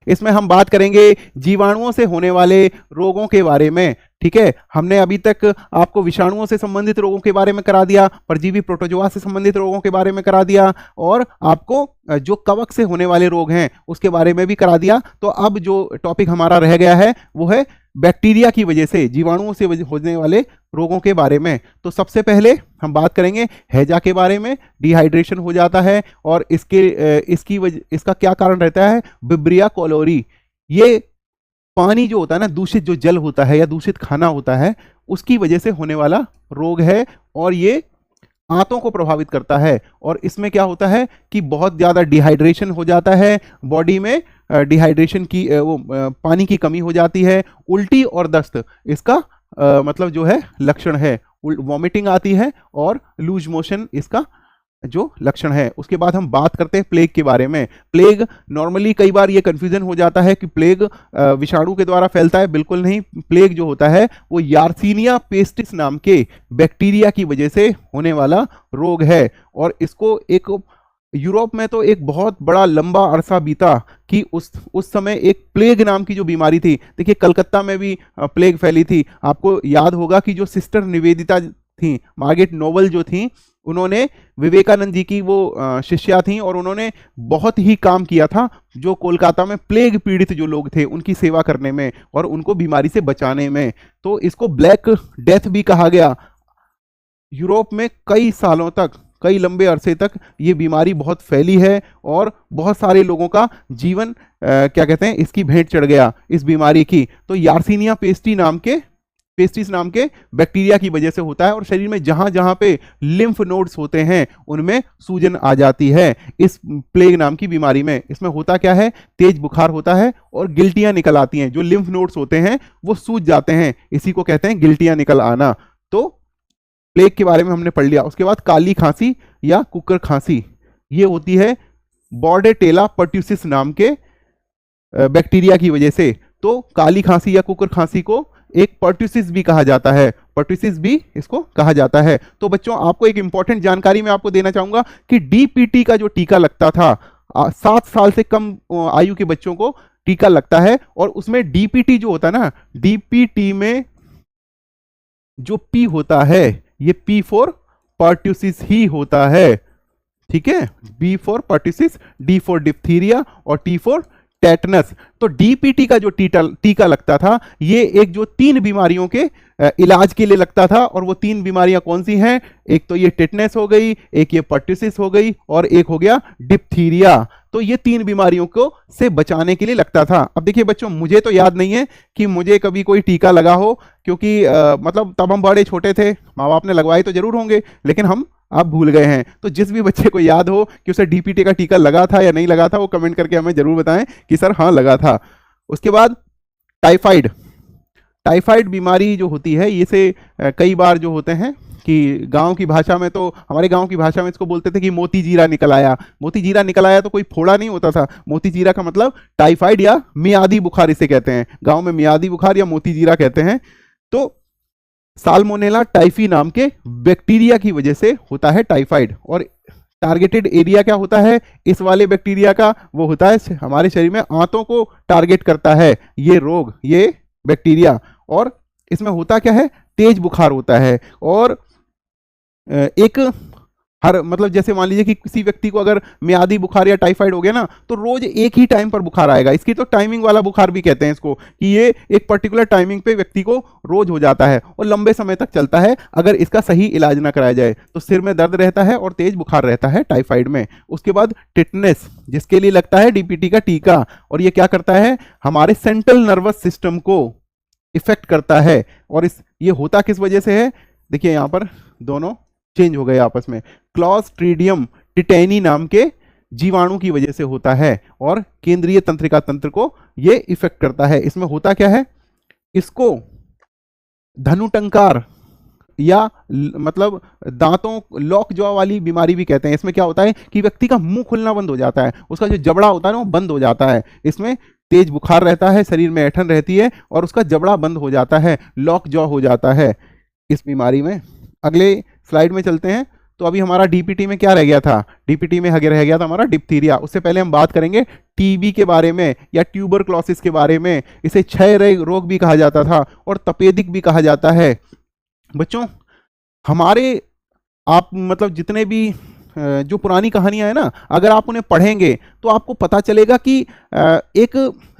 इसमें हम बात करेंगे जीवाणुओं से होने वाले रोगों के बारे में। ठीक है, हमने अभी तक आपको विषाणुओं से संबंधित रोगों के बारे में करा दिया, परजीवी प्रोटोजोआ से संबंधित रोगों के बारे में करा दिया, और आपको जो कवक से होने वाले रोग हैं उसके बारे में भी करा दिया। तो अब जो टॉपिक हमारा रह गया है वो है बैक्टीरिया की वजह से, जीवाणुओं से होने वाले रोगों के बारे में। तो सबसे पहले हम बात करेंगे हैजा के बारे में। डिहाइड्रेशन हो जाता है और इसका क्या कारण रहता है? विब्रिया कोलोरी। ये पानी जो होता है ना, दूषित जो जल होता है या दूषित खाना होता है, उसकी वजह से होने वाला रोग है, और ये आंतों को प्रभावित करता है। और इसमें क्या होता है कि बहुत ज़्यादा डिहाइड्रेशन हो जाता है बॉडी में, डिहाइड्रेशन की पानी की कमी हो जाती है। उल्टी और दस्त इसका मतलब जो है लक्षण है, वॉमिटिंग आती है और लूज मोशन इसका जो लक्षण है। उसके बाद हम बात करते हैं प्लेग के बारे में। प्लेग नॉर्मली कई बार ये कंफ्यूजन हो जाता है कि प्लेग विषाणु के द्वारा फैलता है। बिल्कुल नहीं, प्लेग जो होता है वो यार्सीनिया पेस्टिस नाम के बैक्टीरिया की वजह से होने वाला रोग है। और इसको एक यूरोप में तो एक बहुत बड़ा लंबा अरसा बीता कि उस समय एक प्लेग नाम की जो बीमारी थी, देखिए कलकत्ता में भी प्लेग फैली थी। आपको याद होगा कि जो सिस्टर निवेदिता थी, मार्गरेट नोबल जो थी, उन्होंने विवेकानंद जी की वो शिष्या थी, और उन्होंने बहुत ही काम किया था जो कोलकाता में प्लेग पीड़ित जो लोग थे उनकी सेवा करने में और उनको बीमारी से बचाने में। तो इसको ब्लैक डेथ भी कहा गया। यूरोप में कई सालों तक, कई लंबे अरसे तक ये बीमारी बहुत फैली है और बहुत सारे लोगों का जीवन क्या कहते हैं, इसकी भेंट चढ़ गया इस बीमारी की। तो यार्सीनिया पेस्टिस नाम के बैक्टीरिया की वजह से होता है, और शरीर में जहां जहां पे लिम्फ नोड्स होते हैं उनमें सूजन आ जाती है इस प्लेग नाम की बीमारी में। इसमें होता क्या है, तेज बुखार होता है और गिल्टियां निकल आती हैं। जो लिम्फ नोड्स होते हैं वो सूज जाते हैं, इसी को कहते हैं गिल्टियां निकल आना। तो प्लेग के बारे में हमने पढ़ लिया। उसके बाद काली खांसी या कुकर खांसी, ये होती है बॉर्डेटेला पर्ट्यूसिस नाम के बैक्टीरिया की वजह से। तो काली खांसी या कुकर खांसी को एक पर्ट्यूसिस भी कहा जाता है, पर्ट्यूसिस भी इसको कहा जाता है। तो बच्चों, आपको एक इंपॉर्टेंट जानकारी मैं आपको देना चाहूंगा कि डीपीटी का जो टीका लगता था, 7 साल से कम आयु के बच्चों को टीका लगता है, और उसमें डीपीटी जो होता है ना, डीपीटी में जो पी होता है ये पी फॉर पर्ट्यूसिस ही होता है। ठीक है, B for pertussis, D for diphtheria और टी फॉर टेटनस। तो डीपीटी का जो टीका लगता था, ये एक जो 3 बीमारियों के इलाज के लिए लगता था, और वो 3 बीमारियां कौन सी हैं? एक तो ये टेटनस हो गई, एक ये पर्ट्यूसिस हो गई, और एक हो गया डिप्थीरिया। तो ये 3 बीमारियों को से बचाने के लिए लगता था। अब देखिए बच्चों, मुझे तो याद नहीं है कि मुझे कभी कोई टीका लगा हो, क्योंकि मतलब तब हम बड़े छोटे थे, माँ बाप ने लगवाए तो जरूर होंगे, लेकिन हम आप भूल गए हैं। तो जिस भी बच्चे को याद हो कि उसे डीपीटी का टीका लगा था या नहीं लगा था, वो कमेंट करके हमें जरूर बताएं कि सर हाँ लगा था। उसके बाद टाइफाइड बीमारी जो होती है, ये से कई बार जो होते हैं कि गांव की भाषा में, तो हमारे गांव की भाषा में इसको बोलते थे कि मोती जीरा निकल आया। मोती जीरा निकल आया तो कोई फोड़ा नहीं होता था, मोती जीरा का मतलब टाइफाइड या मियादी बुखार इसे कहते हैं, गांव में मियादी बुखार या मोती जीरा कहते हैं। तो साल्मोनेला टाइफी नाम के बैक्टीरिया की वजह से होता है टाइफाइड। और टारगेटेड एरिया क्या होता है इस वाले बैक्टीरिया का? वो होता है हमारे शरीर में आंतों को टारगेट करता है ये रोग, ये बैक्टीरिया। और इसमें होता क्या है, तेज बुखार होता है। और एक हर मतलब जैसे मान लीजिए कि किसी व्यक्ति को अगर मियादी बुखार या टाइफाइड हो गया ना, तो रोज एक ही टाइम पर बुखार आएगा। इसकी तो टाइमिंग वाला बुखार भी कहते हैं इसको, कि ये एक पर्टिकुलर टाइमिंग पे व्यक्ति को रोज हो जाता है और लंबे समय तक चलता है अगर इसका सही इलाज ना कराया जाए। तो सिर में दर्द रहता है और तेज बुखार रहता है टाइफाइड में। उसके बाद टिटनेस, जिसके लिए लगता है डीपीटी का टीका, और ये क्या करता है, हमारे सेंट्रल नर्वस सिस्टम को इफेक्ट करता है। और ये होता किस वजह से है? देखिए यहाँ पर दोनों चेंज हो गए आपस में। क्लॉस्ट्रीडियम टिटेनी नाम के जीवाणु की वजह से होता है और केंद्रीय तंत्रिका तंत्र को ये इफेक्ट करता है। इसमें होता क्या है, इसको धनुटंकार या मतलब दांतों लॉक जॉ वाली बीमारी भी कहते हैं। इसमें क्या होता है कि व्यक्ति का मुंह खुलना बंद हो जाता है, उसका जो जबड़ा होता है ना वो बंद हो जाता है। इसमें तेज बुखार रहता है, शरीर में ऐंठन रहती है और उसका जबड़ा बंद हो जाता है, लॉक जॉ हो जाता है इस बीमारी में। अगले स्लाइड में चलते हैं। तो अभी हमारा डीपीटी में क्या रह गया था? डीपीटी में आगे रह गया था हमारा डिप्थीरिया। उससे पहले हम बात करेंगे टीबी के बारे में या ट्यूबरक्लोसिस के बारे में, इसे क्षय रोग भी कहा जाता था और तपेदिक भी कहा जाता है। बच्चों हमारे आप मतलब जितने भी जो पुरानी कहानियां हैं ना, अगर आप उन्हें पढ़ेंगे तो आपको पता चलेगा कि एक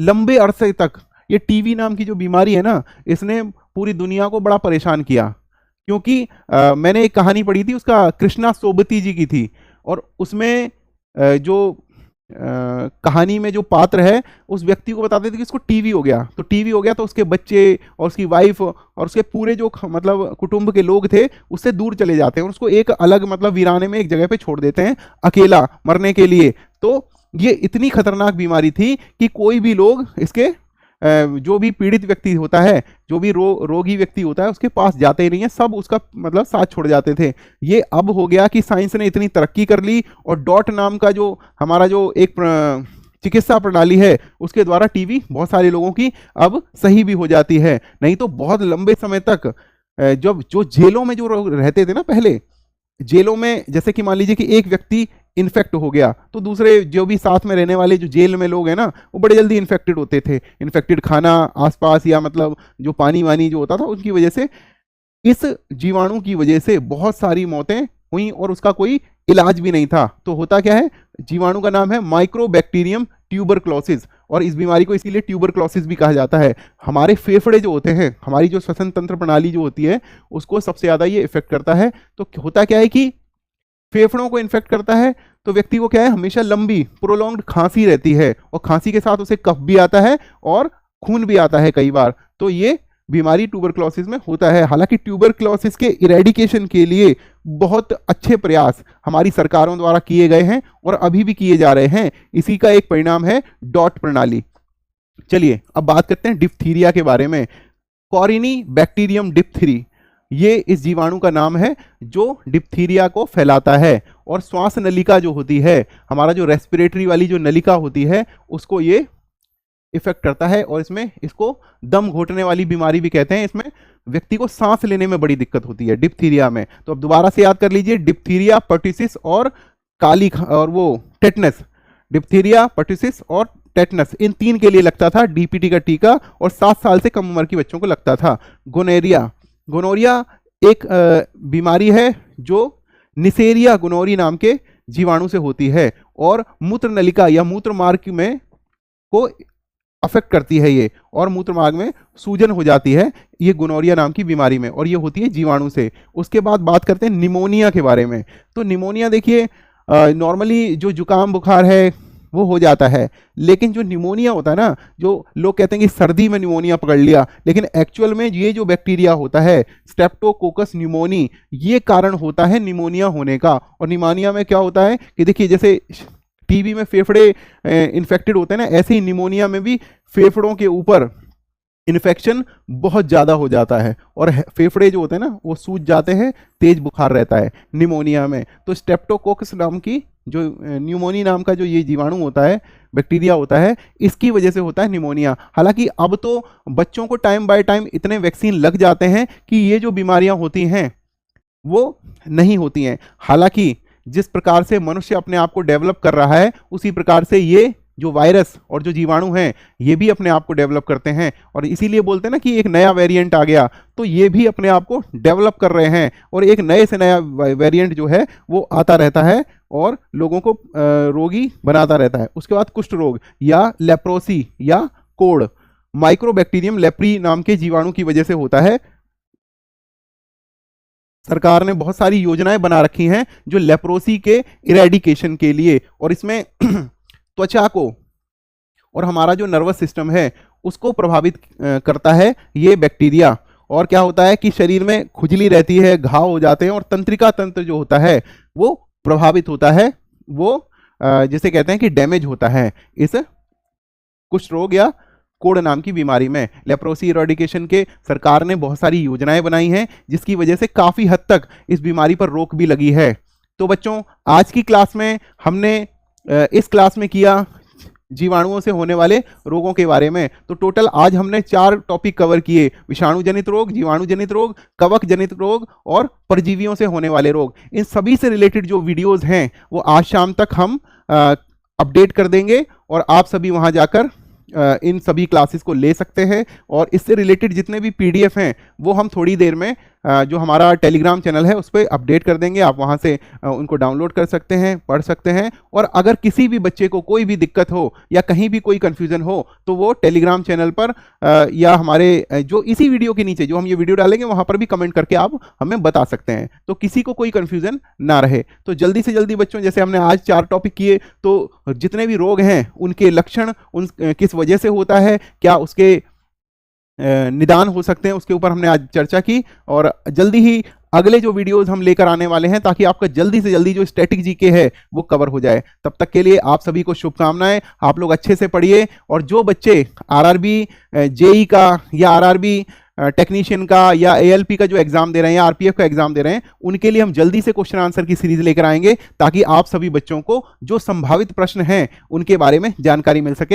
लंबे अरसे तक ये टीबी नाम की जो बीमारी है ना, इसने पूरी दुनिया को बड़ा परेशान किया। क्योंकि मैंने एक कहानी पढ़ी थी, उसका कृष्णा सोबती जी की थी, और उसमें जो कहानी में जो पात्र है उस व्यक्ति को बताते थे कि इसको टीवी हो गया, तो टीवी हो गया तो उसके बच्चे और उसकी वाइफ और उसके पूरे जो मतलब कुटुंब के लोग थे उससे दूर चले जाते हैं और उसको एक अलग मतलब वीराने में एक जगह पे छोड़ देते हैं अकेला मरने के लिए। तो ये इतनी खतरनाक बीमारी थी कि कोई भी लोग इसके जो भी पीड़ित व्यक्ति होता है, जो भी रोगी व्यक्ति होता है, उसके पास जाते ही नहीं है, सब उसका मतलब साथ छोड़ जाते थे। ये अब हो गया कि साइंस ने इतनी तरक्की कर ली और डॉट नाम का जो हमारा जो एक चिकित्सा प्रणाली है उसके द्वारा टीबी बहुत सारे लोगों की अब सही भी हो जाती है। नहीं तो बहुत लंबे समय तक जब जो जेलों में जो रहते थे ना, पहले जेलों में जैसे कि मान लीजिए कि एक व्यक्ति इन्फेक्ट हो गया तो दूसरे जो भी साथ में रहने वाले जो जेल में लोग हैं ना, वो बड़े जल्दी इन्फेक्टेड होते थे। इन्फेक्टेड खाना आसपास या मतलब जो पानी वानी जो होता था उनकी वजह से, इस जीवाणु की वजह से बहुत सारी मौतें हुई और उसका कोई इलाज भी नहीं था। तो होता क्या है, जीवाणु का नाम है माइक्रोबैक्टीरियम ट्यूबरक्लोसिस, और इस बीमारी को इसीलिए ट्यूबरक्लोसिस भी कहा जाता है। हमारे फेफड़े जो होते हैं, हमारी जो श्वसन तंत्र प्रणाली जो होती है, उसको सबसे ज़्यादा ये इफेक्ट करता है। तो होता क्या है कि फेफड़ों को इन्फेक्ट करता है तो व्यक्ति को क्या है, हमेशा लंबी प्रोलॉन्ग्ड खांसी रहती है, और खांसी के साथ उसे कफ भी आता है और खून भी आता है कई बार। तो ये बीमारी ट्यूबरक्लोसिस में होता है। हालांकि ट्यूबरक्लोसिस के इरेडिकेशन के लिए बहुत अच्छे प्रयास हमारी सरकारों द्वारा किए गए हैं और अभी भी किए जा रहे हैं। इसी का एक परिणाम है डॉट प्रणाली। चलिए अब बात करते हैं डिप्थीरिया के बारे में। कॉरिनी बैक्टीरियम डिप्थीरी, ये इस जीवाणु का नाम है जो डिप्थीरिया को फैलाता है, और श्वास नलिका जो होती है, हमारा जो रेस्पिरेटरी वाली जो नलिका होती है, उसको ये इफेक्ट करता है। और इसमें इसको दम घोटने वाली बीमारी भी कहते हैं। इसमें व्यक्ति को सांस लेने में बड़ी दिक्कत होती है डिप्थीरिया में। तो अब दोबारा से याद कर लीजिए, डिप्थीरिया, पर्टिसिस और काली और वो टेटनस। डिप्थीरिया, पर्टिसिस और टेटनस, इन तीन के लिए लगता था डीपीटी का टीका, और 7 साल से कम उम्र के बच्चों को लगता था। गोनेरिया, गोनोरिया एक बीमारी है जो निसेरिया गोनोरी नाम के जीवाणु से होती है, और मूत्र नलिका या मूत्र मार्ग में को अफेक्ट करती है ये, और मूत्र मार्ग में सूजन हो जाती है ये गोनोरिया नाम की बीमारी में, और ये होती है जीवाणु से। उसके बाद बात करते हैं निमोनिया के बारे में। तो निमोनिया देखिए, नॉर्मली जो जुकाम बुखार है वो हो जाता है, लेकिन जो निमोनिया होता है ना, जो लोग कहते हैं कि सर्दी में निमोनिया पकड़ लिया, लेकिन एक्चुअल में ये जो बैक्टीरिया होता है स्ट्रेप्टोकोकस न्यूमोनी, ये कारण होता है निमोनिया होने का। और निमोनिया में क्या होता है कि देखिए, जैसे टीबी में फेफड़े इन्फेक्टेड होते हैं ना, ऐसे ही निमोनिया में भी फेफड़ों के ऊपर इन्फेक्शन बहुत ज़्यादा हो जाता है और फेफड़े जो होते हैं ना वो सूज जाते हैं, तेज बुखार रहता है निमोनिया में। तो स्ट्रेप्टोकोकस नाम की जो न्यूमोनी नाम का जो ये जीवाणु होता है, बैक्टीरिया होता है, इसकी वजह से होता है निमोनिया। हालांकि अब तो बच्चों को टाइम बाय टाइम इतने वैक्सीन लग जाते हैं कि ये जो बीमारियां होती हैं वो नहीं होती हैं। हालांकि जिस प्रकार से मनुष्य अपने आप को डेवलप कर रहा है, उसी प्रकार से ये जो वायरस और जो जीवाणु हैं ये भी अपने आप को डेवलप करते हैं, और इसीलिए बोलते हैं ना कि एक नया वेरिएंट आ गया, तो ये भी अपने आप को डेवलप कर रहे हैं, और एक नए से नया वेरिएंट जो है वो आता रहता है और लोगों को रोगी बनाता रहता है। उसके बाद कुष्ठ रोग या लेप्रोसी या कोढ़, माइक्रोबैक्टीरियम लेप्री नाम के जीवाणु की वजह से होता है। सरकार ने बहुत सारी योजनाएं बना रखी हैं जो लेप्रोसी के इरेडिकेशन के लिए, और इसमें त्वचा को और हमारा जो नर्वस सिस्टम है उसको प्रभावित करता है ये बैक्टीरिया। और क्या होता है कि शरीर में खुजली रहती है, घाव हो जाते हैं, और तंत्रिका तंत्र जो होता है वो प्रभावित होता है, वो जिसे कहते हैं कि डैमेज होता है इस कुष्ठ रोग या कोढ़ नाम की बीमारी में। लेप्रोसी इरेडिकेशन के सरकार ने बहुत सारी योजनाएं बनाई हैं जिसकी वजह से काफ़ी हद तक इस बीमारी पर रोक भी लगी है। तो बच्चों, आज की क्लास में हमने इस क्लास में किया जीवाणुओं से होने वाले रोगों के बारे में। तो टोटल आज हमने 4 टॉपिक कवर किए: विषाणु जनित रोग, जीवाणु जनित रोग, कवक जनित रोग और परजीवियों से होने वाले रोग। इन सभी से रिलेटेड जो वीडियोस हैं वो आज शाम तक हम अपडेट कर देंगे और आप सभी वहां जाकर इन सभी क्लासेस को ले सकते हैं। और इससे रिलेटेड जितने भी पीडीएफ हैं वो हम थोड़ी देर में जो हमारा टेलीग्राम चैनल है उस पर अपडेट कर देंगे। आप वहां से उनको डाउनलोड कर सकते हैं, पढ़ सकते हैं। और अगर किसी भी बच्चे को कोई भी दिक्कत हो या कहीं भी कोई कंफ्यूजन हो तो वो टेलीग्राम चैनल पर या हमारे जो इसी वीडियो के नीचे जो हम ये वीडियो डालेंगे वहां पर भी कमेंट करके आप हमें बता सकते हैं, तो किसी को कोई कंफ्यूजन ना रहे। तो जल्दी से जल्दी बच्चों, जैसे हमने आज 4 टॉपिक किए, तो जितने भी रोग हैं उनके लक्षण, उन किस वजह से होता है, क्या उसके निदान हो सकते हैं, उसके ऊपर हमने आज चर्चा की। और जल्दी ही अगले जो वीडियोस हम लेकर आने वाले हैं ताकि आपका जल्दी से जल्दी जो स्टैटिक जीके है वो कवर हो जाए। तब तक के लिए आप सभी को शुभकामनाएं। आप लोग अच्छे से पढ़िए। और जो बच्चे आरआरबी जेई का या आरआरबी टेक्नीशियन का या एएलपी का जो एग्जाम दे रहे हैं या आरपीएफ का एग्जाम दे रहे हैं, उनके लिए हम जल्दी से क्वेश्चन आंसर की सीरीज लेकर आएंगे ताकि आप सभी बच्चों को जो संभावित प्रश्न हैं उनके बारे में जानकारी मिल सके।